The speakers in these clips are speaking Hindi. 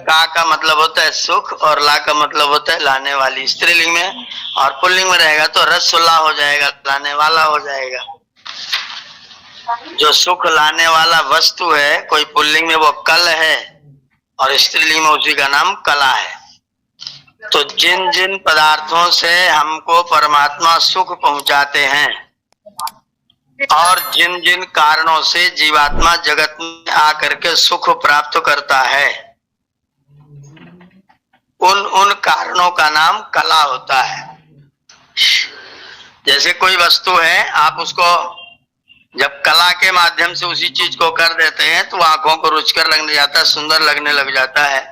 का मतलब होता है सुख और ला का मतलब होता है लाने वाली स्त्रीलिंग में, और पुल्लिंग में रहेगा तो रसोल्ला हो जाएगा, लाने वाला हो जाएगा। जो सुख लाने वाला वस्तु है कोई पुल्लिंग में वो कल है और स्त्रीलिंग में उसी का नाम कला है। तो जिन जिन पदार्थों से हमको परमात्मा सुख पहुंचाते हैं और जिन जिन कारणों से जीवात्मा जगत में आकर के सुख प्राप्त करता है उन कारणों का नाम कला होता है। जैसे कोई वस्तु है, आप उसको जब कला के माध्यम से उसी चीज को कर देते हैं तो आंखों को रुचिकर लगने जाता है, सुंदर लगने लग जाता है।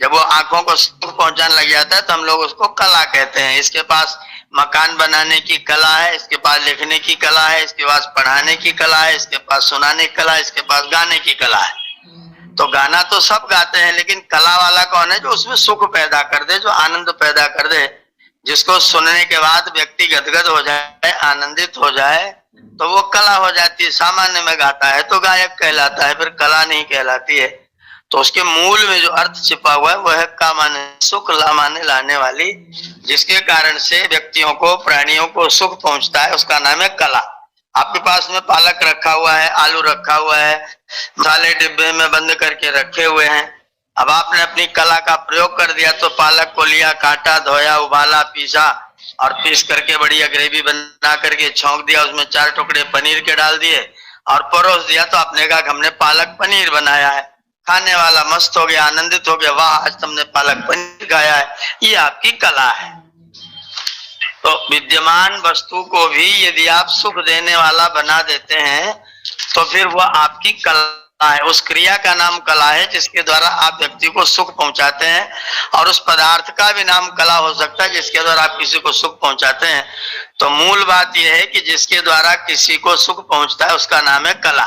जब वो आंखों को सुख पहुंचाने लग जाता है तो हम लोग उसको कला कहते हैं। इसके पास मकान बनाने की कला है, इसके पास लिखने की कला है, इसके पास पढ़ाने की कला है, इसके पास सुनाने की कला है, इसके पास गाने की कला है। तो गाना तो सब गाते हैं, लेकिन कला वाला कौन है? जो उसमें सुख पैदा कर दे, जो आनंद पैदा कर दे, जिसको सुनने के बाद व्यक्ति गदगद हो जाए, आनंदित हो जाए, तो वो कला हो जाती है। सामान्य में गाता है तो गायक कहलाता है, फिर कला नहीं कहलाती है। तो उसके मूल में जो अर्थ छिपा हुआ है वह है का माने सुख, ला माने लाने वाली, जिसके कारण से व्यक्तियों को, प्राणियों को सुख पहुंचता है, उसका नाम है कला। आपके पास में पालक रखा हुआ है, आलू रखा हुआ है, मसाले डिब्बे में बंद करके रखे हुए हैं। अब आपने अपनी कला का प्रयोग कर दिया तो पालक को लिया, काटा, धोया, उबाला, पीसा और पीस करके बढ़िया ग्रेवी बना करके छौंक दिया, उसमें 4 टुकड़े पनीर के डाल दिए और परोस दिया। तो आपने कहा कि हमने पालक पनीर बनाया है। खाने वाला मस्त हो गया, आनंदित हो गया, वाह आज तुमने पालक पनीर खाया है। ये आपकी कला है। तो विद्यमान वस्तु को भी यदि आप सुख देने वाला बना देते हैं तो फिर वह आपकी कला है। उस क्रिया का नाम कला है जिसके द्वारा आप व्यक्ति को सुख पहुंचाते हैं, और उस पदार्थ का भी नाम कला हो सकता है जिसके द्वारा आप किसी को सुख पहुंचाते हैं। तो मूल बात यह है कि जिसके द्वारा किसी को सुख पहुंचता है उसका नाम है कला।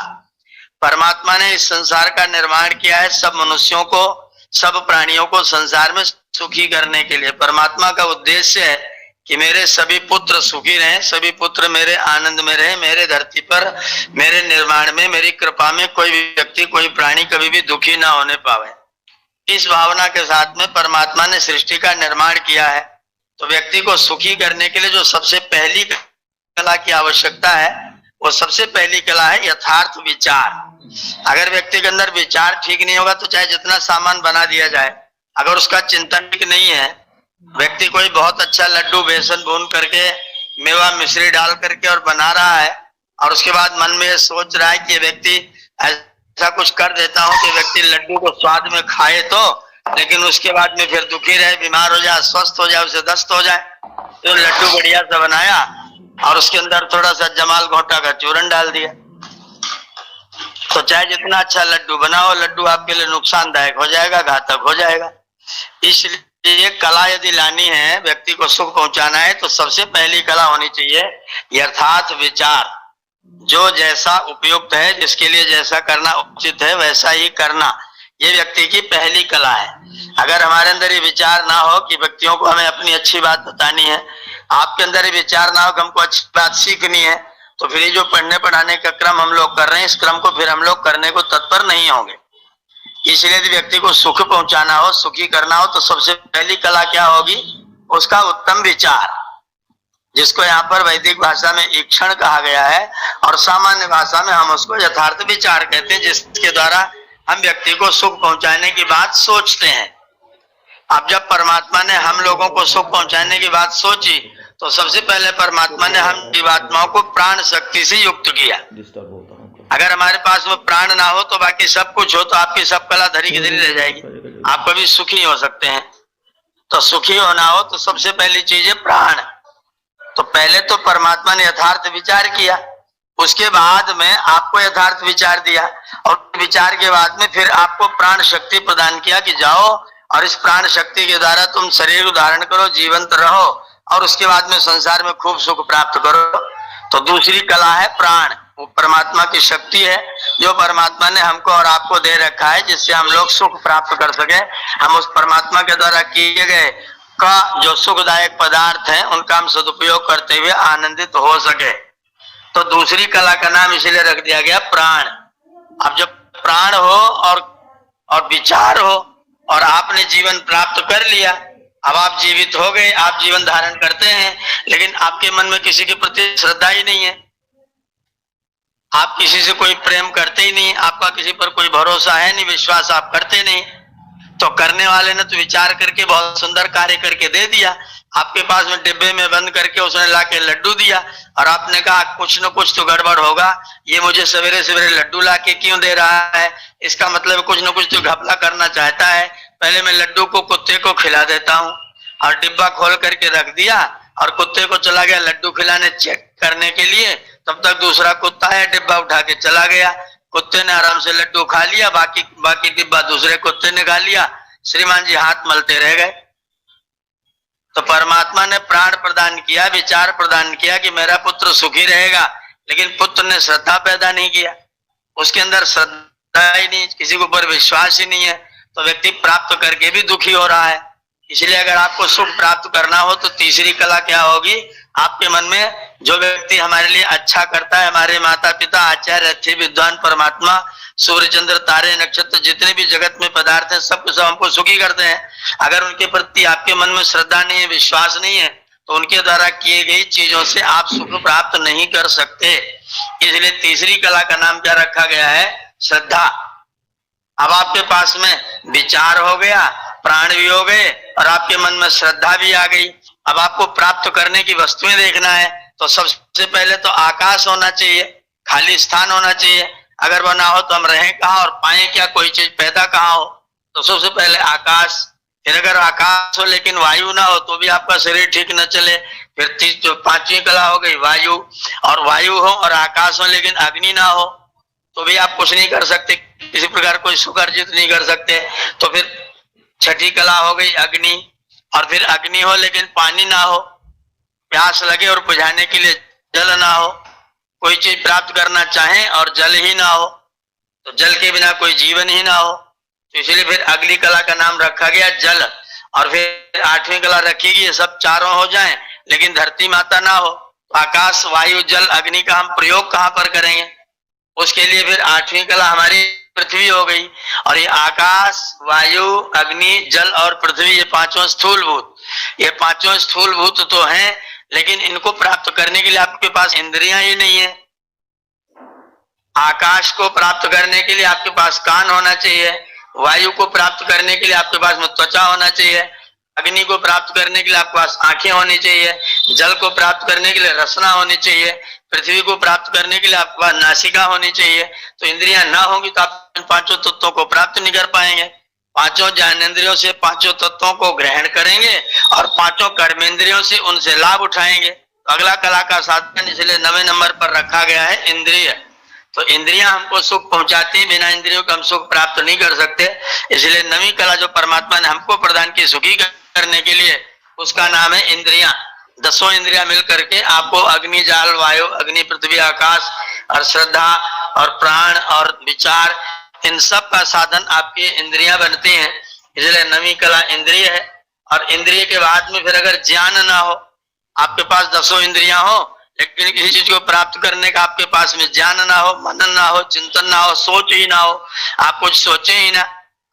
परमात्मा ने इस संसार का निर्माण किया है सब मनुष्यों को, सब प्राणियों को संसार में सुखी करने के लिए। परमात्मा का उद्देश्य है कि मेरे सभी पुत्र सुखी रहें, सभी पुत्र मेरे आनंद में रहें, मेरे धरती पर, मेरे निर्माण में, मेरी कृपा में कोई भी व्यक्ति, कोई प्राणी कभी भी दुखी ना होने पावे। इस भावना के साथ में परमात्मा ने सृष्टि का निर्माण किया है। तो व्यक्ति को सुखी करने के लिए जो सबसे पहली कला की आवश्यकता है वो सबसे पहली कला है यथार्थ विचार। अगर व्यक्ति के अंदर विचार ठीक नहीं होगा तो चाहे जितना सामान बना दिया जाए, अगर उसका चिंतन ठीक नहीं है, व्यक्ति कोई बहुत अच्छा लड्डू बेसन भून करके, मेवा मिश्री डाल करके और बना रहा है, और उसके बाद मन में सोच रहा है कि व्यक्ति ऐसा कुछ कर देता हूं कि व्यक्ति लड्डू को स्वाद में खाए तो, लेकिन उसके बाद में फिर दुखी रहे, बीमार हो जाए, अस्वस्थ हो जाए, उसे दस्त हो जाए। तो लड्डू बढ़िया सा बनाया और उसके अंदर थोड़ा सा जमाल घोटा का चूरन डाल दिया, तो चाहे जितना अच्छा लड्डू बनाओ, लड्डू आपके लिए नुकसानदायक हो जाएगा, घातक हो जाएगा। इसलिए कला यदि लानी है, व्यक्ति को सुख पहुंचाना है, तो सबसे पहली कला होनी चाहिए यथार्थ विचार। जो जैसा उपयुक्त है, जिसके लिए जैसा करना उचित है वैसा ही करना, ये व्यक्ति की पहली कला है। अगर हमारे अंदर ये विचार ना हो कि व्यक्तियों को हमें अपनी अच्छी बात बतानी है, आपके अंदर ये विचार ना हो कि हमको अच्छी बात सीखनी है, तो फिर ये जो पढ़ने पढ़ाने का क्रम हम लोग कर रहे हैं, इस क्रम को फिर हम लोग करने को तत्पर नहीं होंगे। इसलिए यदि व्यक्ति को सुख पहुंचाना हो, सुखी करना हो, तो सबसे पहली कला क्या होगी? उसका उत्तम विचार, जिसको यहाँ पर वैदिक भाषा में ईक्षण कहा गया है और सामान्य भाषा में हम उसको यथार्थ विचार कहते हैं, जिसके द्वारा हम व्यक्ति को सुख पहुंचाने की बात सोचते हैं। अब जब परमात्मा ने हम लोगों को सुख पहुंचाने की बात सोची तो सबसे पहले परमात्मा ने हम जीवात्माओं को प्राण शक्ति से युक्त किया। अगर हमारे पास वो प्राण ना हो तो बाकी सब कुछ हो, तो आपकी सब कला धरी की धरी रह जाएगी, आप कभी सुखी हो सकते हैं। तो सुखी होना हो तो सबसे पहली चीज है प्राण। तो पहले तो परमात्मा ने यथार्थ विचार किया, उसके बाद में आपको यथार्थ विचार दिया, और विचार के बाद में फिर आपको प्राण शक्ति प्रदान किया कि जाओ और इस प्राण शक्ति के द्वारा तुम शरीर धारण करो, जीवंत रहो, और उसके बाद में संसार में खूब सुख प्राप्त करो। तो दूसरी कला है प्राण। वो परमात्मा की शक्ति है जो परमात्मा ने हमको और आपको दे रखा है, जिससे हम लोग सुख प्राप्त कर सके। हम उस परमात्मा के द्वारा किए गए का जो सुखदायक पदार्थ है उनका हम सदुपयोग करते हुए आनंदित हो सके। तो दूसरी कला का नाम इसलिए रख दिया गया प्राण। अब जब प्राण हो और विचार हो और आपने जीवन प्राप्त कर लिया। अब आप जीवित हो गए, आप जीवन धारण करते हैं, लेकिन आपके मन में किसी के प्रति श्रद्धा ही नहीं है, आप किसी से कोई प्रेम करते ही नहीं, आपका किसी पर कोई भरोसा है नहीं, विश्वास आप करते नहीं। तो करने वाले ने तो विचार करके बहुत सुंदर कार्य करके दे दिया, आपके पास में डिब्बे में बंद करके उसने लाके लड्डू दिया, और आपने कहा कुछ न कुछ तो गड़बड़ होगा, ये मुझे सवेरे सवेरे लड्डू लाके क्यों दे रहा है, इसका मतलब कुछ न कुछ तो घपला करना चाहता है, पहले मैं लड्डू को कुत्ते को खिला देता हूँ। और डिब्बा खोल करके रख दिया और कुत्ते को चला गया लड्डू खिलाने चेक करने के लिए। तब तक दूसरा कुत्ता है, डिब्बा उठा के चला गया, कुत्ते ने आराम से लड्डू खा लिया, बाकी डिब्बा दूसरे कुत्ते ने खा लिया, श्रीमान जी हाथ मलते रह गए। तो परमात्मा ने प्राण प्रदान किया, विचार प्रदान किया कि मेरा पुत्र सुखी रहेगा, लेकिन पुत्र ने श्रद्धा पैदा नहीं किया, उसके अंदर श्रद्धा ही नहीं, किसी के ऊपर विश्वास ही नहीं है, तो व्यक्ति प्राप्त करके भी दुखी हो रहा है। इसलिए अगर आपको सुख प्राप्त करना हो तो तीसरी कला क्या होगी, आपके मन में जो व्यक्ति हमारे लिए अच्छा करता है, हमारे माता पिता, आचार्य, अच्छे विद्वान, परमात्मा, सूर्य चंद्र तारे नक्षत्र जितने भी जगत में पदार्थ हैं, सब हमको सुखी करते हैं, अगर उनके प्रति आपके मन में श्रद्धा नहीं है, विश्वास नहीं है, तो उनके द्वारा किए गई चीजों से आप सुख प्राप्त नहीं कर सकते। इसलिए तीसरी कला का नाम क्या रखा गया है, श्रद्धा। अब आपके पास में विचार हो गया, प्राण भी हो गए, और आपके मन में श्रद्धा भी आ गई। अब आपको प्राप्त करने की वस्तुएं देखना है, तो सबसे पहले तो आकाश होना चाहिए, खाली स्थान होना चाहिए, अगर वो ना हो तो हम रहें कहाँ और पाए क्या, कोई चीज पैदा कहाँ हो। तो सबसे पहले आकाश, फिर अगर आकाश हो लेकिन वायु ना हो तो भी आपका शरीर ठीक न चले। फिर जो पांचवी कला हो गई वायु, और वायु हो और आकाश हो लेकिन अग्नि ना हो तो भी आप कुछ नहीं कर सकते, किसी प्रकार कोई सुख अर्जित नहीं कर सकते। तो फिर छठी कला हो गई अग्नि, और फिर अग्नि हो लेकिन पानी ना हो, प्यास लगे और बुझाने के लिए जल ना हो, कोई चीज प्राप्त करना चाहे और जल ही ना हो, तो जल के बिना कोई जीवन ही ना हो, तो इसलिए फिर अगली कला का नाम रखा गया जल। और फिर आठवीं कला रखी गई, सब चारों हो जाएं लेकिन धरती माता ना हो, तो आकाश वायु जल अग्नि का हम प्रयोग कहाँ पर करेंगे, उसके लिए फिर आठवीं कला हमारी पृथ्वी हो गई। और ये आकाश वायु अग्नि जल और पृथ्वी, ये पांचों स्थूलभूत, ये पांचों स्थूलभूत तो हैं, लेकिन इनको प्राप्त करने के लिए आपके पास इंद्रियां ही नहीं है। आकाश को प्राप्त करने के लिए आपके पास कान होना चाहिए, वायु को प्राप्त करने के लिए आपके पास में त्वचा होना चाहिए, अग्नि को प्राप्त करने के लिए आपके पास आंखें होनी चाहिए, जल को प्राप्त करने के लिए रसना होनी चाहिए, पृथ्वी को प्राप्त करने के लिए आपके पास नासिका होनी चाहिए। तो इंद्रियां ना होंगी तो आप इन पांचों तत्वों को प्राप्त नहीं कर पाएंगे। पांचों ज्ञानेंद्रियों से पांचों तत्वों को ग्रहण करेंगे और पांचों कर्मेंद्रियों से उनसे लाभ उठाएंगे। तो अगला कला का साधन इसलिए 9वें नंबर पर रखा गया है इंद्रिय। तो इंद्रियां हमको सुख पहुंचाती हैं, बिना इंद्रियों का हम सुख प्राप्त नहीं कर सकते। इसलिए 9वीं कला जो परमात्मा ने हमको प्रदान की सुखी करने के लिए, उसका नाम है इंद्रियां। 10 इंद्रियां मिल करके आपको अग्नि जाल वायु अग्नि पृथ्वी आकाश और श्रद्धा और प्राण और विचार, इन सब का साधन आपकी इंद्रियां बनती हैं। इसलिए 9वीं कला इंद्रिय है। और इंद्रिय के बाद में फिर अगर ज्ञान ना हो, आपके पास 10 इंद्रियां हो लेकिन किसी चीज को प्राप्त करने का आपके पास में ज्ञान ना हो, मनन ना हो, चिंतन ना हो, सोच ही ना हो, आप कुछ सोचे ही ना,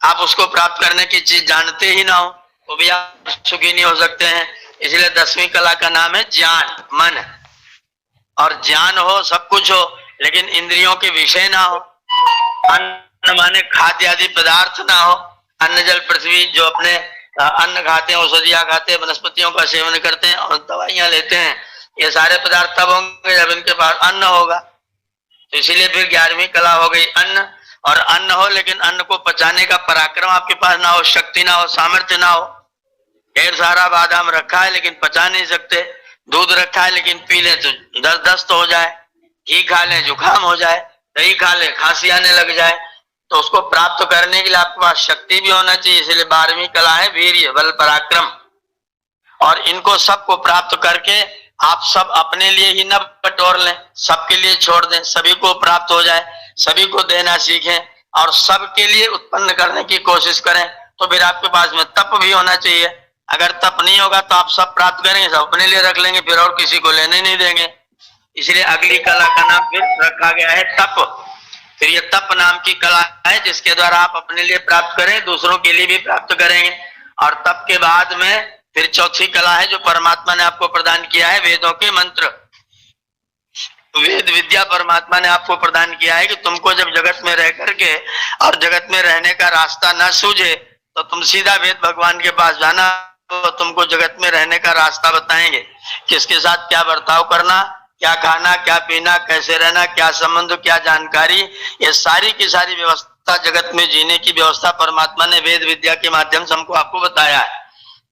आप उसको प्राप्त करने की चीज जानते ही ना हो, तो भी आप सुखी नहीं हो सकते हैं। इसलिए 10वीं कला का नाम है ज्ञान, मन। और ज्ञान हो, सब कुछ हो, लेकिन इंद्रियों के विषय ना हो, अन्न माने खाद्य आदि पदार्थ ना हो, अन्न जल पृथ्वी, जो अपने अन्न खाते हैं, औषधियां खाते हैं, वनस्पतियों का सेवन करते हैं और दवाइयां लेते हैं, ये सारे पदार्थ तब होंगे जब इनके पास अन्न होगा। तो इसीलिए फिर 11वीं कला हो गई अन्न। और अन्न हो लेकिन अन्न को पचाने का पराक्रम आपके पास ना हो, शक्ति ना हो, सामर्थ्य ना हो। ढेर सारा बादाम रखा है लेकिन पचा नहीं सकते, दूध रखा है लेकिन पी ले तो दस्त हो जाए, घी खा ले जुकाम हो जाए, दही खा ले खांसी आने लग जाए। तो उसको प्राप्त करने के लिए आपके पास शक्ति भी होना चाहिए। इसलिए 12वीं कला है वीर्य, बल, पराक्रम। और इनको सबको प्राप्त करके आप सब अपने लिए ही न बटोर लें, सबके लिए छोड़ दें, सभी को प्राप्त हो जाए, सभी को देना सीखें और सबके लिए उत्पन्न करने की कोशिश करें। तो फिर आपके पास में तप भी होना चाहिए। अगर तप नहीं होगा तो आप सब प्राप्त करेंगे, सब अपने लिए रख लेंगे, फिर और किसी को लेने नहीं देंगे। इसलिए अगली कला का नाम फिर रखा गया है तप। फिर ये तप नाम की कला है जिसके द्वारा आप अपने लिए प्राप्त करें, दूसरों के लिए भी प्राप्त करेंगे। और तप के बाद में फिर चौथी कला है जो परमात्मा ने आपको प्रदान किया है, वेदों के मंत्र। वेद विद्या परमात्मा ने आपको प्रदान किया है कि तुमको जब जगत में रह करके और जगत में रहने का रास्ता न सूझे तो तुम सीधा वेद भगवान के पास जाना, तो तुमको जगत में रहने का रास्ता बताएंगे, किसके साथ क्या बर्ताव करना, क्या खाना, क्या पीना, कैसे रहना, क्या संबंध, क्या जानकारी, ये सारी की सारी व्यवस्था, जगत में जीने की व्यवस्था परमात्मा ने वेद विद्या के माध्यम से हमको आपको बताया है।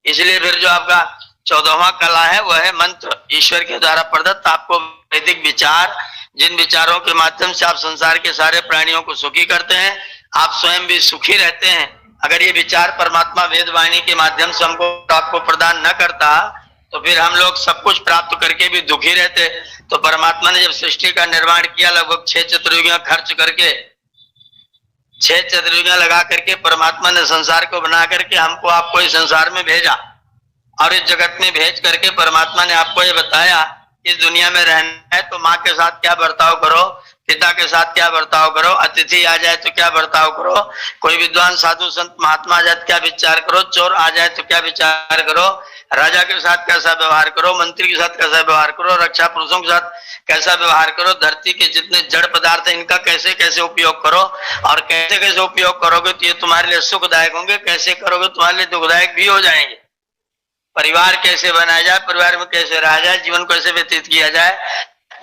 इसलिए फिर जो आपका 14वां कला है वह है मंत्र, ईश्वर के द्वारा प्रदत्त आपको वैदिक विचार, जिन विचारों के माध्यम से आप संसार के सारे प्राणियों को सुखी करते हैं, आप स्वयं भी सुखी रहते हैं। अगर ये विचार परमात्मा वेद वाणी के माध्यम से हमको आपको प्रदान न करता तो फिर हम लोग सब कुछ प्राप्त करके भी दुखी रहते। तो परमात्मा ने जब सृष्टि का निर्माण किया, लगभग 6 चतुर्युगियां खर्च करके, 6 चतुर्युगियां लगा करके परमात्मा ने संसार को बना करके हमको आपको इस संसार में भेजा और इस जगत में भेज करके परमात्मा ने आपको ये बताया इस दुनिया में रहना है तो माँ के साथ क्या बर्ताव करो, पिता के साथ क्या बर्ताव करो, अतिथि आ जाए तो क्या बर्ताव करो, कोई विद्वान साधु संत महात्मा आ जाए तो क्या विचार करो, चोर आ जाए तो क्या विचार करो, राजा के साथ कैसा व्यवहार करो, मंत्री के साथ कैसा व्यवहार करो, रक्षा पुरुषों के साथ कैसा व्यवहार करो, धरती के जितने जड़ पदार्थ है इनका कैसे कैसे उपयोग करो, और कैसे कैसे उपयोग करोगे तो ये तुम्हारे लिए सुखदायक होंगे, कैसे करोगे तुम्हारे लिए दुखदायक भी हो जाएंगे। परिवार कैसे बनाया जाए, परिवार में कैसे रहा जाए, जीवन कैसे व्यतीत किया जाए,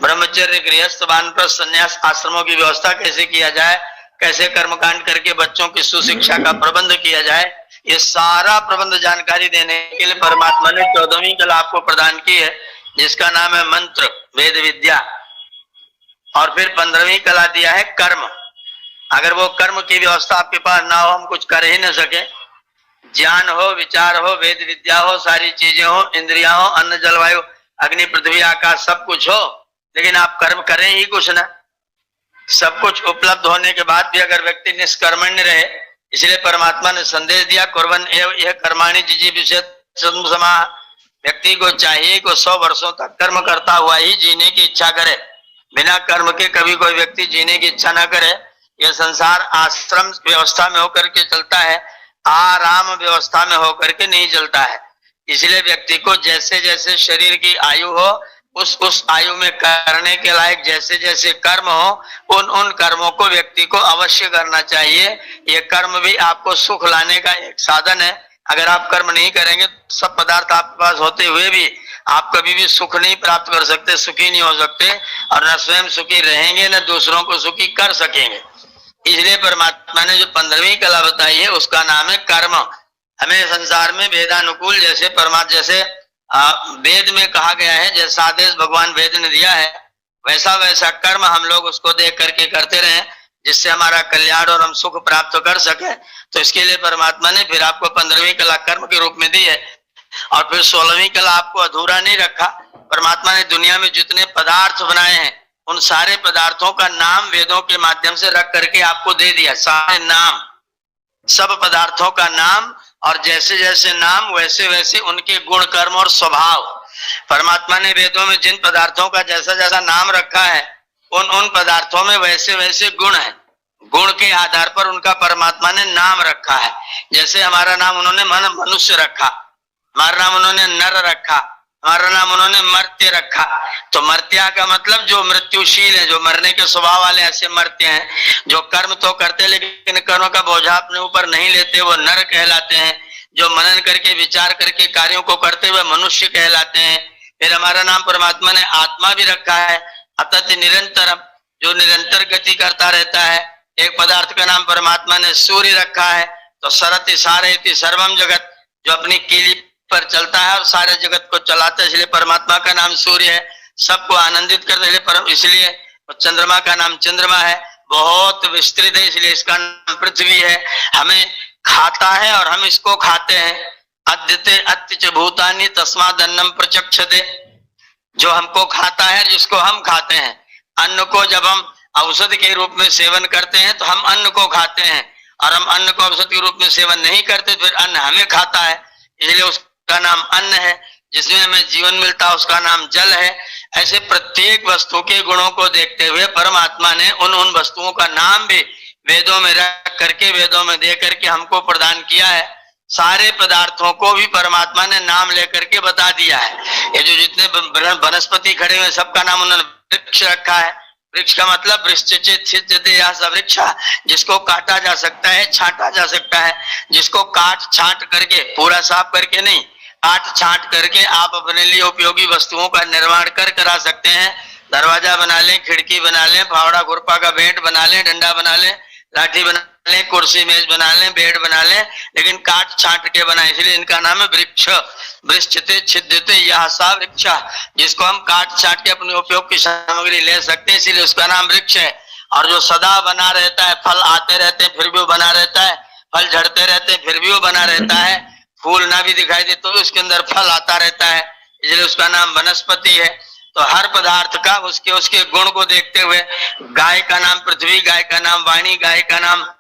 ब्रह्मचर्य, गृहस्थ, वानप्रस्थ, संन्यास आश्रमों की व्यवस्था कैसे किया जाए, कैसे कर्मकांड करके बच्चों की सुशिक्षा का प्रबंध किया जाए, ये सारा प्रबंध जानकारी देने के लिए परमात्मा ने 14वीं कला आपको प्रदान की है जिसका नाम है मंत्र, वेद विद्या। और फिर 15वीं कला दिया है कर्म। अगर वो कर्म की व्यवस्था आपके पास ना हो, हम कुछ कर ही न सके, ज्ञान हो, विचार हो, वेद विद्या हो, सारी चीजें हो, इंद्रिया हो, अन्न जलवायु अग्नि पृथ्वी आकाश सब कुछ हो, लेकिन आप कर्म करें ही कुछ ना। सब कुछ उपलब्ध होने के बाद भी अगर व्यक्ति निष्कर्मण्य रहे, इसलिए परमात्मा ने संदेश दिया कुर्वन् एव यह कर्माणि जिजीविषेत् समाः। व्यक्ति को चाहिए कि 100 वर्षों तक कर्म करता हुआ ही जीने की इच्छा करे, बिना कर्म के कभी कोई व्यक्ति जीने की इच्छा न करे। यह संसार आश्रम व्यवस्था में होकर के चलता है, आराम व्यवस्था में होकर के नहीं चलता है। इसलिए व्यक्ति को जैसे जैसे शरीर की आयु हो उस आयु में करने के लायक जैसे जैसे कर्म हो उन कर्मों को व्यक्ति को अवश्य करना चाहिए। ये कर्म भी आपको सुख लाने का एक साधन है। अगर आप कर्म नहीं करेंगे सब पदार्थ आपके पास होते हुए भी आप कभी भी सुख नहीं प्राप्त कर सकते, सुखी नहीं हो सकते, और न स्वयं सुखी रहेंगे न दूसरों को सुखी कर सकेंगे। इसलिए परमात्मा ने जो 15वीं कला बताई है उसका नाम है कर्म। हमें संसार में वेदानुकूल जैसे जैसे वेद में कहा गया है, जैसा आदेश भगवान वेद ने दिया है वैसा वैसा कर्म हम लोग उसको देख करके करते रहे जिससे हमारा कल्याण और हम सुख प्राप्त कर सके। तो इसके लिए परमात्मा ने फिर आपको 15वीं कला कर्म के रूप में दी है। और फिर 16वीं कला आपको अधूरा नहीं रखा। परमात्मा ने दुनिया में जितने पदार्थ बनाए हैं उन सारे पदार्थों का नाम वेदों के माध्यम से रख करके आपको दे दिया, सारे नाम, सब पदार्थों का नाम, और जैसे जैसे नाम वैसे वैसे उनके गुण कर्म और स्वभाव। परमात्मा ने वेदों में जिन पदार्थों का जैसा जैसा नाम रखा है उन पदार्थों में वैसे वैसे गुण है, गुण के आधार पर उनका परमात्मा ने नाम रखा है। जैसे हमारा नाम उन्होंने मनुष्य रखा, हमारा नाम उन्होंने नर रखा, हमारा नाम उन्होंने मर्त्य रखा। तो मर्त्या का मतलब जो मृत्युशील है, जो मरने के स्वभाव वाले ऐसे मर्त्य हैं। जो कर्म तो करते लेकिन कर्मों का बोझा अपने ऊपर नहीं लेते, वो नर कहलाते हैं। जो मनन करके विचार करके कार्यों को करते हुए मनुष्य कहलाते हैं। फिर हमारा नाम परमात्मा ने आत्मा भी रखा है, अतत निरंतरम, जो निरंतर गति करता रहता है। एक पदार्थ का नाम परमात्मा ने सूर्य रखा है। तो सरति सारयति सर्वम जगत, जो अपनी कीली पर चलता है और सारे जगत को चलाता है, इसलिए परमात्मा का नाम सूर्य है। सबको आनंदित करता है इसलिए चंद्रमा का नाम चंद्रमा है। बहुत विस्तृत है इसलिए इसका नाम पृथ्वी है। हमें खाता है और हम इसको खाते हैं। अद्यते अत्य भूतानि तस्माद् अन्नम प्रचक्षते, जो हमको खाता है जिसको हम खाते हैं। अन्न को जब हम औषधि के रूप में सेवन करते हैं तो हम अन्न को खाते हैं, और हम अन्न को औषधि के रूप में सेवन नहीं करते तो फिर अन्न हमें खाता है, इसलिए उसका नाम अन्न है। जिसमें हमें जीवन मिलता है उसका नाम जल है। ऐसे प्रत्येक वस्तु के गुणों को देखते हुए परमात्मा ने उन वस्तुओं का नाम भी वेदों में रख करके, वेदों में दे करके हमको प्रदान किया है। सारे पदार्थों को भी परमात्मा ने नाम लेकर के बता दिया है। ये जो जितने वनस्पति खड़े हुए सबका नाम उन्होंने वृक्ष रखा है। वृक्ष का मतलब वृक्ष, जिसको काटा जा सकता है, छांटा जा सकता है, जिसको काट छांट करके, पूरा साफ करके नहीं, काट छांट करके आप अपने लिए उपयोगी वस्तुओं का निर्माण कर करा सकते हैं। दरवाजा बना लें, खिड़की बना लें, फावड़ा खुरपा का भेंट बना लें, डंडा बना लें, लाठी बना लें, कुर्सी मेज बना लें, बेड बना लें, लेकिन काट छांट के बनाए, इसलिए इनका नाम है वृक्ष। वृक्षते छिद्यते यह सा वृक्ष, जिसको हम काट छांट के अपने उपयोग की सामग्री ले सकते हैं, इसीलिए उसका नाम वृक्ष है। और जो सदा बना रहता है, फल आते रहते हैं फिर भी वो बना रहता है, फल झड़ते रहते हैं फिर भी वो बना रहता है, फूल ना भी दिखाई दे तो उसके अंदर फल आता रहता है, इसलिए उसका नाम वनस्पति है। तो हर पदार्थ का उसके उसके गुण को देखते हुए, गाय का नाम पृथ्वी, गाय का नाम वाणी, गाय का नाम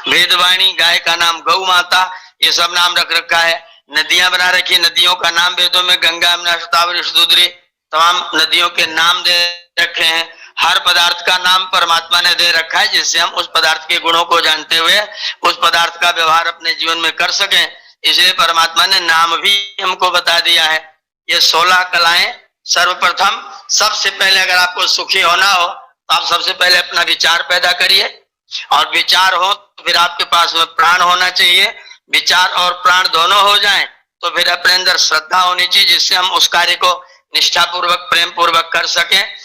वेदवाणी, गाय का नाम गौ माता, ये सब नाम रख रखा है। नदियां बना रखी, नदियों का नाम वेदों में गंगा, यमुना, शतावरी, शतुद्री, तमाम नदियों के नाम दे रखे हैं। हर पदार्थ का नाम परमात्मा ने दे रखा है, जिससे हम उस पदार्थ के गुणों को जानते हुए उस पदार्थ का व्यवहार अपने जीवन में कर सकें, इसलिए परमात्मा ने नाम भी हमको बता दिया है। ये 16 कलाएं, सर्वप्रथम सबसे पहले अगर आपको सुखी होना हो तो आप सबसे पहले अपना विचार पैदा करिए, और विचार हो तो फिर आपके पास में प्राण होना चाहिए। विचार और प्राण दोनों हो जाएं तो फिर अपने अंदर श्रद्धा होनी चाहिए, जिससे हम उस कार्य को निष्ठापूर्वक, प्रेम पूर्वक कर सकें।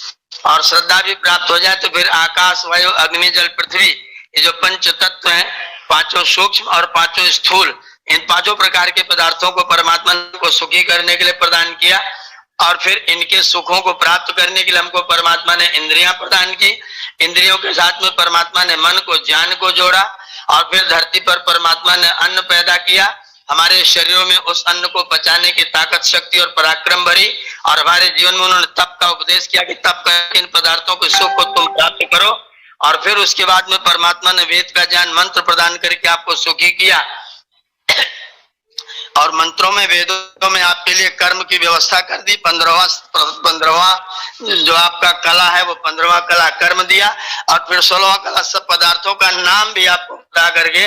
और श्रद्धा भी प्राप्त हो जाए तो फिर आकाश, वायु, अग्नि, जल, पृथ्वी, ये जो पंच तत्व हैं, पांचों सूक्ष्म और पांचों स्थूल, इन पांचों प्रकार के पदार्थों को परमात्मा ने को सुखी करने के लिए प्रदान किया। और फिर इनके सुखों को प्राप्त करने के लिए हमको परमात्मा ने इंद्रियां प्रदान की। इंद्रियों के साथ में परमात्मा ने मन को, ज्ञान को जोड़ा, और फिर धरती पर परमात्मा ने अन्न पैदा किया। हमारे शरीरों में उस अन्न को पचाने की ताकत, शक्ति और पराक्रम भरी, और हमारे जीवन में उन्होंने तप का उपदेश किया कि तप करके इन पदार्थों के सुख को तुम प्राप्त करो। और फिर उसके बाद में परमात्मा ने वेद का ज्ञान, मंत्र प्रदान करके आपको सुखी किया। और मंत्रों में, वेदों में आपके लिए कर्म की व्यवस्था कर दी। 15वां जो आपका कला है वो 15वां कला कर्म दिया। और फिर 16वां कला सब पदार्थों का नाम भी आपको बता करके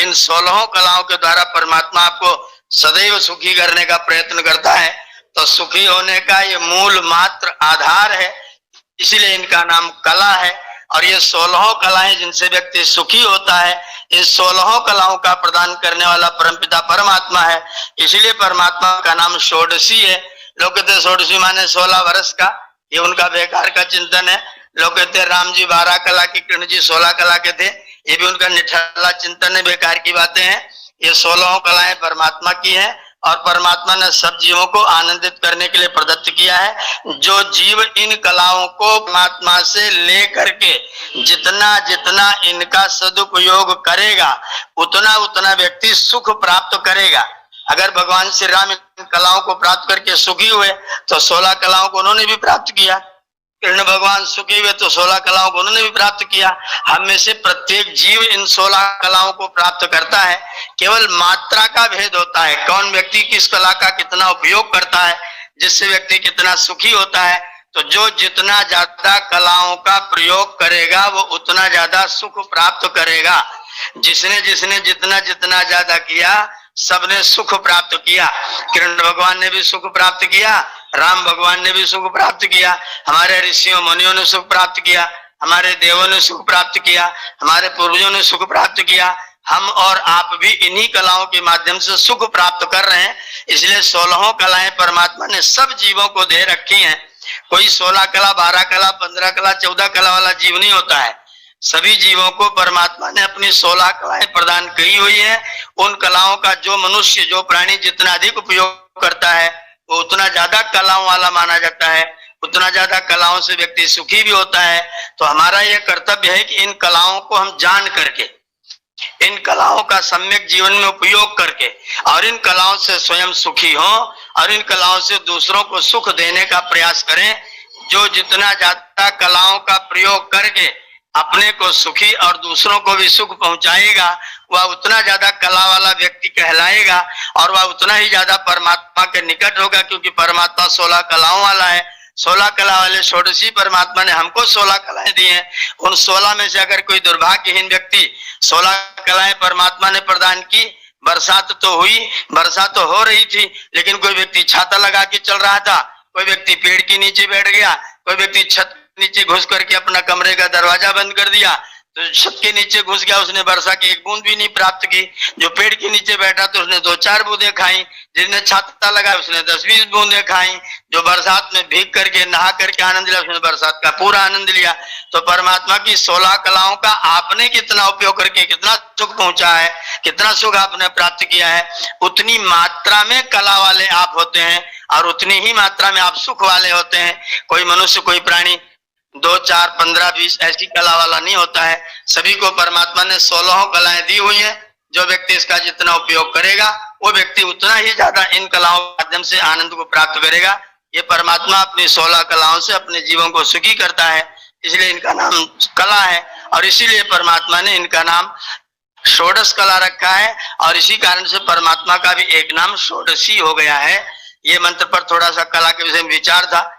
इन 16 कलाओं के द्वारा परमात्मा आपको सदैव सुखी करने का प्रयत्न करता है। तो सुखी होने का ये मूल मात्र आधार है, इसीलिए इनका नाम कला है। और ये 16 कलाएं जिनसे व्यक्ति सुखी होता है, इन 16 कलाओं का प्रदान करने वाला परमपिता परमात्मा है। इसीलिए परमात्मा का नाम षोडशी है। लोग कहते षोडशी माने 16 वर्ष का, ये उनका बेकार का चिंतन है। लोग कहते राम जी 12 कला के, कृष्ण जी 16 कला के थे, ये भी उनका निठल्ला चिंतन है, बेकार की बातें हैं। ये 16 कलाएं परमात्मा की है, और परमात्मा ने सब जीवों को आनंदित करने के लिए प्रदत्त किया है। जो जीव इन कलाओं को परमात्मा से ले करके जितना जितना इनका सदुपयोग करेगा, उतना उतना व्यक्ति सुख प्राप्त करेगा। अगर भगवान श्री राम इन कलाओं को प्राप्त करके सुखी हुए तो 16 कलाओं को उन्होंने भी प्राप्त किया। कृष्ण भगवान सुखी हुए तो 16 कलाओं को उन्होंने भी प्राप्त किया। हम में से प्रत्येक जीव इन 16 कलाओं को प्राप्त करता है, केवल मात्रा का भेद होता है। कौन व्यक्ति किस कला का कितना उपयोग करता है, जिससे व्यक्ति कितना सुखी होता है। तो जो जितना ज्यादा कलाओं का प्रयोग करेगा वो उतना ज्यादा सुख प्राप्त करेगा। जिसने जिसने जितना जितना ज्यादा किया सबने सुख प्राप्त किया। कृष्ण भगवान ने भी सुख प्राप्त किया, राम भगवान ने भी सुख प्राप्त किया, हमारे ऋषियों मुनियों ने सुख प्राप्त किया, हमारे देवों ने सुख प्राप्त किया, हमारे पूर्वजों ने सुख प्राप्त किया। हम और आप भी इन्हीं कलाओं के माध्यम से सुख प्राप्त कर रहे हैं। इसलिए 16 कलाएं परमात्मा ने सब जीवों को दे रखी हैं। कोई 16 कला, 12 कला, 15 कला, 14 कला वाला जीव नहीं होता है। सभी जीवों को परमात्मा ने अपनी 16 कलाएं प्रदान की हुई है। उन कलाओं का जो मनुष्य, जो प्राणी जितना अधिक उपयोग करता है वो उतना ज्यादा कलाओं वाला माना जाता है, उतना ज्यादा कलाओं से व्यक्ति सुखी भी होता है। तो हमारा यह कर्तव्य है कि इन कलाओं को हम जान करके, इन कलाओं का सम्यक जीवन में उपयोग करके, और इन कलाओं से स्वयं सुखी हो, और इन कलाओं से दूसरों को सुख देने का प्रयास करें। जो जितना ज्यादा कलाओं का प्रयोग करके अपने को सुखी और दूसरों को भी सुख पहुंचाएगा, वह उतना ज्यादा कला वाला व्यक्ति कहलाएगा और वह उतना ही ज्यादा परमात्मा के निकट होगा, क्योंकि परमात्मा 16 कलाओं वाला है। 16 कला वाले षोडशी परमात्मा ने हमको 16 कलाएं दी हैं। उन 16 में से अगर कोई दुर्भाग्यहीन व्यक्ति, 16 कलाएं परमात्मा ने प्रदान की, बरसात तो हुई, बरसात तो हो रही थी, लेकिन कोई व्यक्ति छाता लगा के चल रहा था, कोई व्यक्ति पेड़ के नीचे बैठ गया, कोई व्यक्ति छत नीचे घुस करके अपना कमरे का दरवाजा बंद कर दिया, तो छत के नीचे घुस गया, उसने वर्षा की एक बूंद भी नहीं प्राप्त की। जो पेड़ के नीचे बैठा तो उसने 2-4 बूंदें खाई, जिसने छाता लगाया उसने 10-20 बूंदें खाई, जो बरसात में भीग करके नहा करके आनंद लिया उसने बरसात का पूरा आनंद लिया। तो परमात्मा की 16 कलाओं का आपने कितना उपयोग करके कितना सुख पहुंचा है, कितना सुख आपने प्राप्त किया है, उतनी मात्रा में कला वाले आप होते हैं और उतनी ही मात्रा में आप सुख वाले होते हैं। कोई मनुष्य, कोई प्राणी 2, 4, 15, 20 ऐसी कला वाला नहीं होता है। सभी को परमात्मा ने 16 कलाएं दी हुई हैं। जो व्यक्ति इसका जितना उपयोग करेगा वो व्यक्ति उतना ही ज्यादा इन कलाओं के माध्यम से आनंद को प्राप्त करेगा। ये परमात्मा अपनी 16 कलाओं से अपने जीवन को सुखी करता है, इसलिए इनका नाम कला है और इसीलिए परमात्मा ने इनका नाम षोडश कला रखा है और इसी कारण से परमात्मा का भी एक नाम षोडशी हो गया है। ये मंत्र पर थोड़ा सा कला के विषय में विचार था।